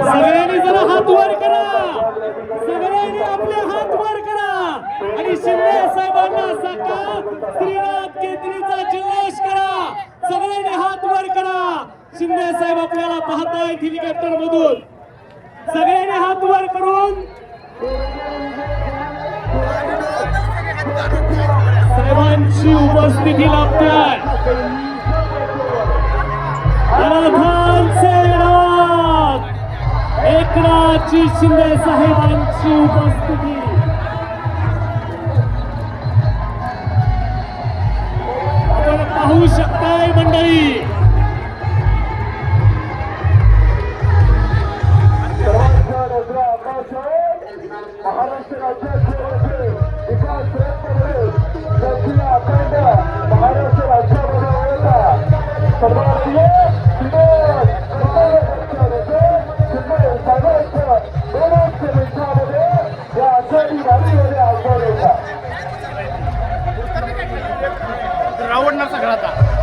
सगळ्यांनी जरा हात वर करा, सगळ्यांनी आपले हात वर करा आणि शिंदे साहेबांना सकाळ श्रीनाथ केसरीचा जल्लोष करा. सगळ्यांनी हात वर करा. शिंदे साहेब आपल्याला पाहतायत हेलिकॉप्टर मधून. सगळ्यांनी हात वर करून साहेबांची उपस्थिती लाभते. एकनाथजी शिंदे साहेबांची उपस्थिती. आपण पाहू शकताय मंडळी, आवडणार सगळा आता.